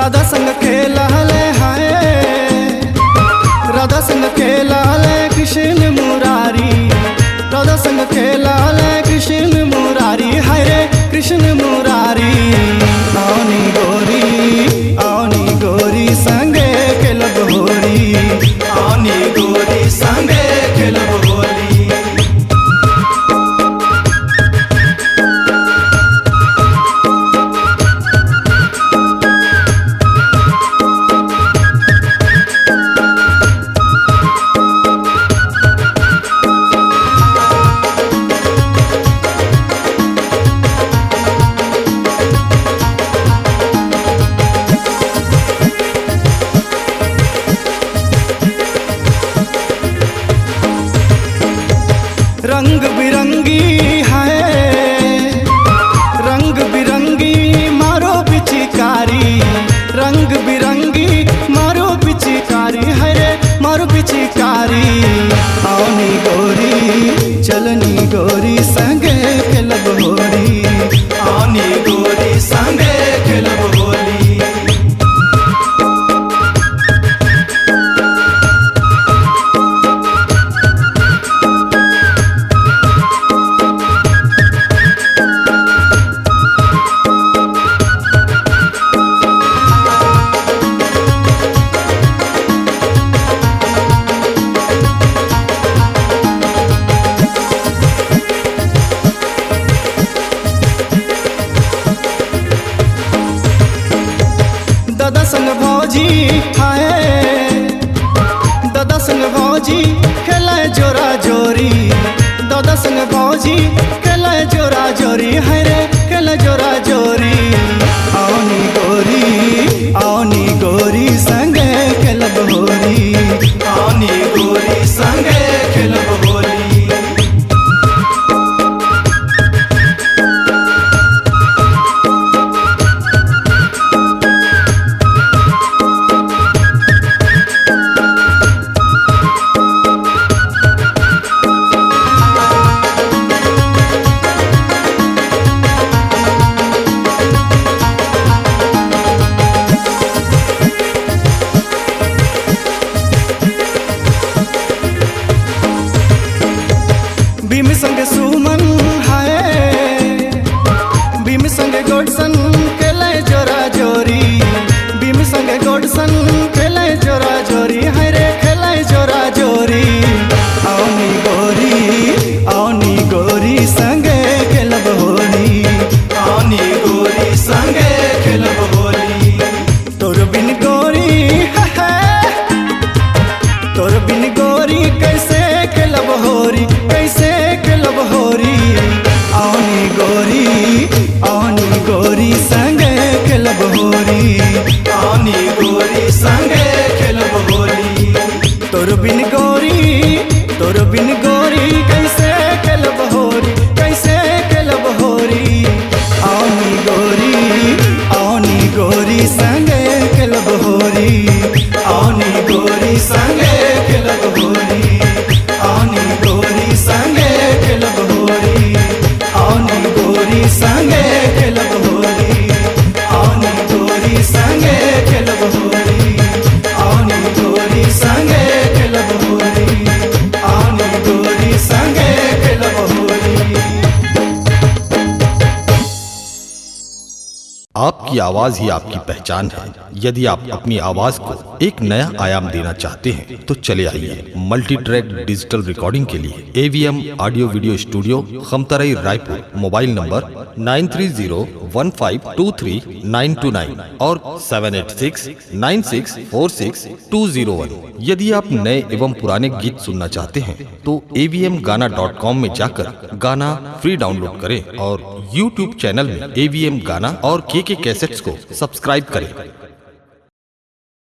राधा संग खेला ले हाय, राधा संग खेला ले कृष्ण मुरारी, राधा संग खेला ले कृष्ण मुरारी, हाय रे कृष्ण मुरारी। आवनी गोरी संगे खेलब होरी, आवनी गोरी संगे खेलब होली। रंग बिरंगी है, रंग बिरंगी मारो पिचकारी, रंग बिरंगी मारो पिचकारी, है रे मारो पिचकारी। आवनी गोरी चलनी गोरी संगे खेलब होरी, आवनी गोरी संगे खेलब होली। दादा संग भौजी हाय, दादा संग भौजी खेले जोरा जोरी, दादा संग भौजी खेले जोरा जोरी, हाय रे खेले जोरा जोरी। आवनी गोरी संगे खेलब होरी, आवनी गोरी संगे खेलब होली। भीम संगे सुमन हाय, भीम संगे गोडसन खेले जोरा जोरी, भीम संगे गोडसन खेले जोरा जोरी, हाय रे खेले जोरा जोरी। आवनी गोरी संगे खेलब होली, आवनी गोरी संगे खेलब होली। तोर बिन गोरी तोर बिन गोरी कैसे खेलब होरी, कैसे खेलब होरी। आवनी गोरी संगे खेलब होरी, आवनी गोरी संगे खेलब होली। तोर बिन गोरी कैसे खेलब होरी, कैसे खेलब होरी। आवनी गोरी संगे खेलब होरी, आवनी गोरी संगे खेलब होरी, आवनी गोरी संगे खेलब होरी, आवनी गोरी संगे खेलब होरी, आवनी गोरी संगे खेलब होरी, आवनी गोरी संगे खेलब होरी, आवनी गोरी संगे खेलब होरी। आपकी आवाज ही आपकी पहचान है। यदि आप अपनी आवाज को एक नया आयाम देना चाहते हैं तो चले आइए मल्टी ट्रैक डिजिटल रिकॉर्डिंग के लिए AVM audio video studio Khamtarai Raipur. Mobile number 9301523929 और 7869646201। यदि आप नए एवं पुराने गीत सुनना चाहते हैं तो avmgana.com में जाकर गाना फ्री डाउनलोड करें और YouTube चैनल में AVM गाना और KK कैसेट्स को सब्सक्राइब करें।